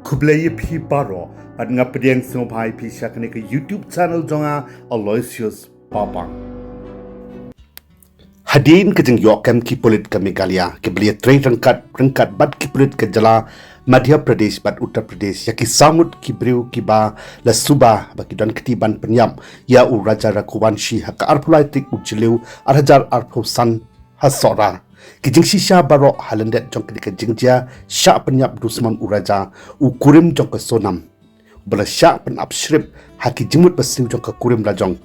Kublai pi paro at ngapediang snobhai pi syakane ke YouTube channel jonga Aloysius Papang. Hadin ke jeng yokem ki polit ke Meghalaya ke belia trei rengkat bat ki polit ke jala Madhya Pradesh bat Uttar Pradesh ya ki samut ki briu ki ba la suba ba ki dan ketiban Pyniap ya u Raja Raghuvanshi haka arpulaitik ujiliu arhajar arpausan hasora kijing shisha baro halendet jong ke jingjia sya Pyniap dusman uraja u kurim jong ke sonam bala sya pen abshrip haki jimut basiu jong ke kurim rajong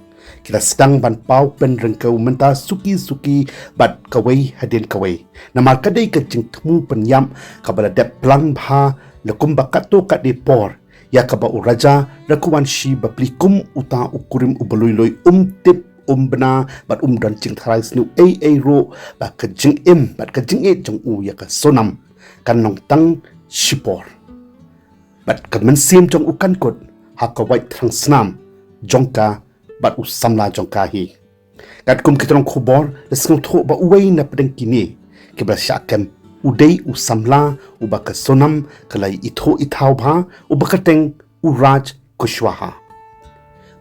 kita sedang ban pau pen rengkau menta suki bat kawai hadin kawai nama kadai ke jing temu Pyniap kabala dep plang bha lekum bakato kat de por ya kaba uraja Raghuvanshi baplikum uta ukurim ubelui tip bena bat dan jing tharai snu ro ba ka jing bat ka jing jong u ya ka sonam kan nong tang shipor bat ka mensim jong u kan kot ha ka wait thang snam jong ka bat u samla jong ka hi kat kum kitrong khubor lesng tho ba uwei na pedeng kini ke ba syakem udei u samla u ba ka sonam kalai itho ithau bha u ba ka teng u raj kushwaha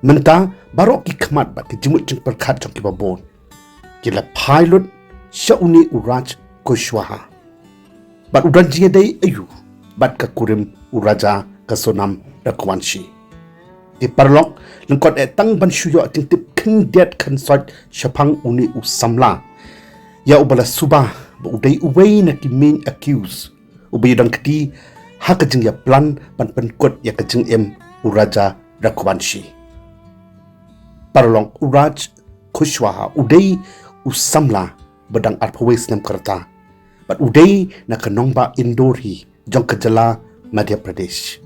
menta barok ki khmat bat ki jimut jing perkhat jong ki babon kila pilot shauni uraj kushwaha bat udan jinge dei ayu bat ka kurim uraja ka sonam Raghuvanshi di parlok lengkot tang ban shuyo ting tip Khyndiat khansot shapang uni u samla ya ubala suba ba udai uwei na ki main accuse ubai dang kti ha ka jing ya plan ban kot ya ka jing uraja Raghuvanshi parlong uraj kushwaha udai usamla bedang arpawais nam karta bat udai na kanongba indori jong kajala Madhya Pradesh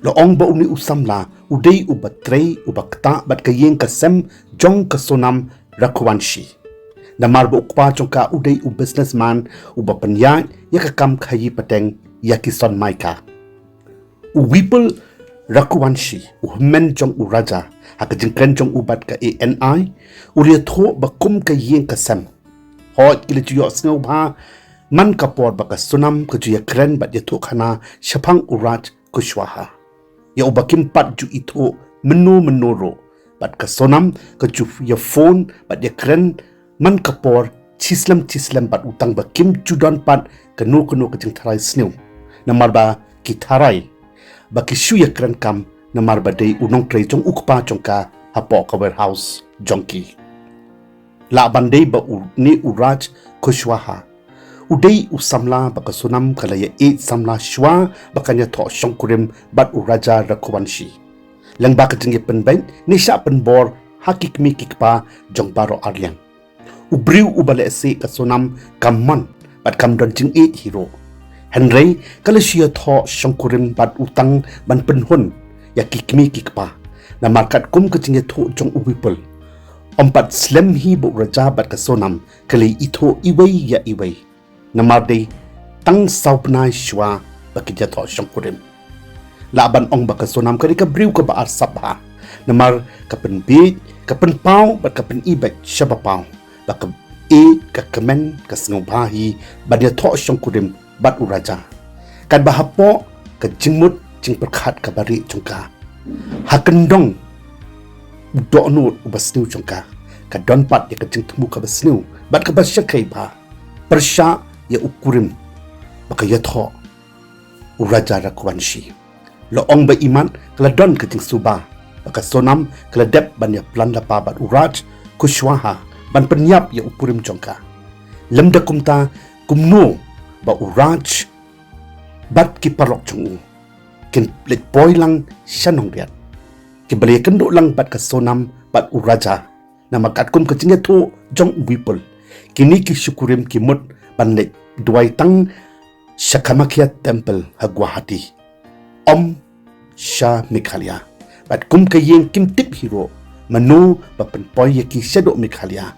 lo ong ba uni usamla udai ubatrei ubakta bat kayeng kasem jong kasonam Raghuvanshi namar ba ukpa jong ka udai u businessman ubapanya ya kakam khayi pateng ya kison maika uwipul Raghuvanshi uhmen jong uraja haka jingkan jong ubat ka ANI Iathoh bakum ka yeng kasam hot kila juyo sngo bha man kapor baka sunam ka juya kren bat Iathoh khana shapang uraj kushwaha ya ubakim pat ju Iathoh menoro bat ka sonam ka ju ya phone bat ya kren man kapor chislam bat utang bakim judan pat ka no ka jing tharai sneu namar ba ki tharai baki shuya kran kam namar badai unong trei jong ukpa jongka hapo ka warehouse jongki la bandai ba ni uraj kushwaha udai usamla baka sunam kalaya samla shwa bakanya tho shongkurim bat uraja Raghuvanshi langba ka jinge penben ni sha penbor hakik mi kikpa jong baro arliang ubriu ubale se ka sunam kamman bat kam don jing hero Henry kalashia tho shongkurim bat utang ban penhun ya kikmi kikpa na markat kum kecing tho jong ubipul ompat slem hi bu raja bat ka sonam kali Iathoh iwei ya iwei na marde tang saupna shwa bakija tho shongkurim laban ong baka sonam kali ka briu ka ba arsabha na mar ka pen bi ka pen pau bat ka pen ibek shaba pau baka ka kemen ka sngobahi badia tho shongkurim bat uraja kan bahapo ke jingmut jing perkhat ka bari jongka hakendong donut ubasnu jongka ka donpat ya ke jing temu ka basnu bat ka basyakai ba persya ya ukurim baka Iathoh uraja Raghuvanshi lo ong ba iman kala don ke jing suba baka sonam kala dep ban ya plan lapa bat uraj kushwaha ban Pyniap ya ukurim jongka lemda kumta kumno ba uraj bat ki parok chung kin plik boy lang shanong riat ki bali kendo lang bat ka sonam bat uraja na makat kum ka jinga tho jong wipul kini ki syukurim ki mut ban le duai tang Shakamakya temple ha Guwahati om sha Meghalaya bat kum ka yeng kim tip hero manu ba pen poy ki shadow Meghalaya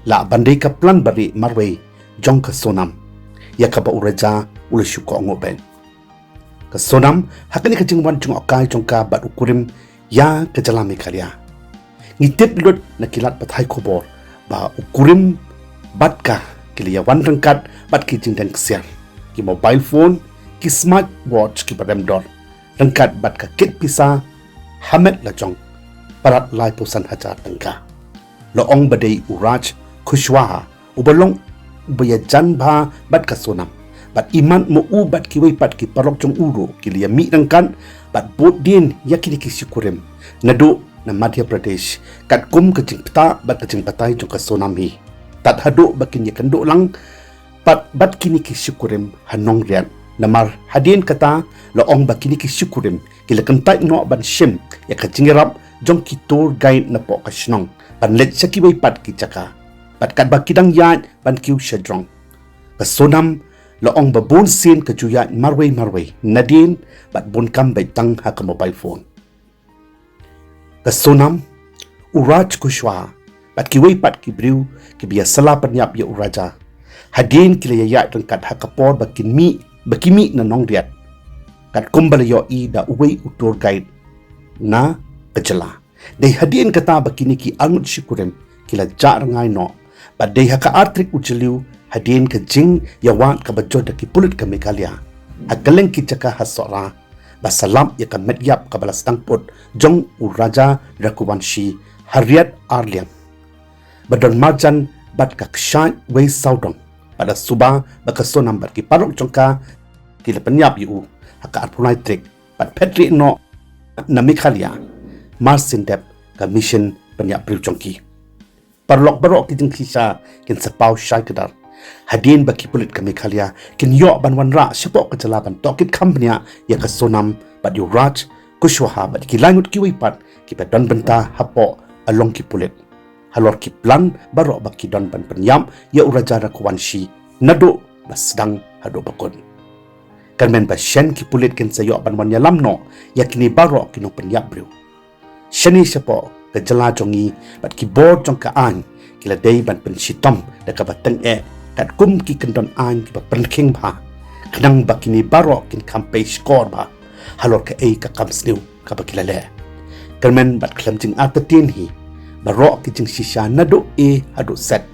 la bandai ka plan bari marway jong ka sonam ya kaba uraja ula syuko ngoben ka sonam hakani ka jingwan jong okai jongka bat ukurim ya ka jala Meghalaya ngitip lut na kilat pathai khobor ba ukurim bat ka kiliya wan rangkat bat ki jingdan ksiar ki mobile phone ki smart watch ki badam dor rangkat bat ka kit pisa hamet la jong parat lai pusan hajar tengka lo ong badai uraj khushwaha ubalong ubaya janba bat ka sonam bat iman mo u bat ki wei pat ki parok jong uro ki lia mi rangkan bat bot din yakini ki syukurim nado na Madhya Pradesh kat kum ke jing peta bat ke jing patai jong ka sonam hi tat hado bakin ya kendo lang pat bat kini ki syukurim hanong rian namar hadien kata lo ong bakini ki syukurim kila kentai no ban shim ya ka jingirap jong ki tour guide na po ka shnong ban let saki wei pat ki chaka pat kat bakidang yan ban kiu shadrong ka sonam lo ong ba bon sin ka juya marwei nadin bat bon kam bai tang ha ka mobile phone ka sonam uraj kushwa bat ki wei pat ki briu ki bia sala Pyniap ya uraja hadien kila ya rangkat ha ka por bakimi na nong riat kat kumbal yo i da uwei utur guide na kejela dei hadien kata bakini ki angut syukurim kila ja rangai no ba dei ha ka artrik ujeliu hadien ke jing yawan ka bajo da ki pulit ka Meghalaya agaleng ki jaka hasora ba salam ya ka medyap ka balas tangput jong uraja Raghuvanshi hariat arliam badon marjan bat ka kshan wei saudong pada suba baka sonam bat ki parok jongka kila Pyniap yu haka arpunai trik pat petri no na Meghalaya marsin dep ka mission Pyniap priu jongki parlok barok ki jing kisha kin sapau shai kedar hadin baki pulit ka Meghalaya kin yo ban wan ra sepok ka jalaban tokit kampnya ya ka sonam bat yu raj kushwaha bat ki langut ki wipat ki don benta hapo along ki pulit halor ki plan barok baki don ban Pyniap ya uraja Raghuvanshi nado basdang hado bakon kan men ba shen ki pulit ken sayo ban wan yalam no yakini barok ki no Pyniap briu shani sepo ke jela jongi bat ki bor jong ka an kila dei ban pen sitom da ka bateng kat kum ki kendon an ki ba penking ba kadang bakini barok kin kampe skor ba halor ka ka kam sniu ka bakila le kan men bat klam jing atatin hi barok ki jing shisha nado hado set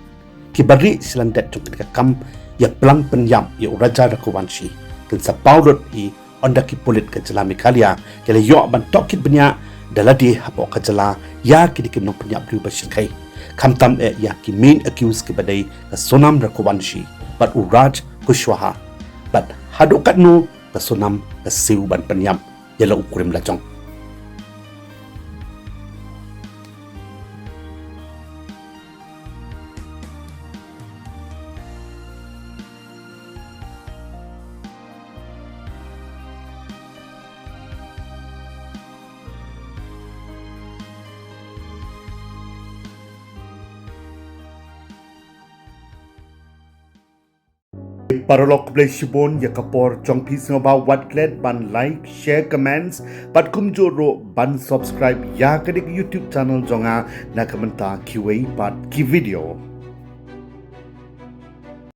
ki bari silandet jong ka kam ya plang Pyniap ya uraja Raghuvanshi kin sa paulot hi onda ki pulit ka jela Meghalaya kila yo ban tokit benya daladi hapo ka jela ya ki dikin no Pyniap riu bashikai kamtam ya ki main accused ki badai ka sonam Raghuvanshi bat uraj kushwaha bat hado kat no ka sonam ka siu ban Pyniap ya la ukurim la jong parolok blai shibon ya kapor chong pis ngoba watlet ban like share comments pat kum joro ban subscribe ya kadik YouTube channel jonga na kamenta kiwei pat ki video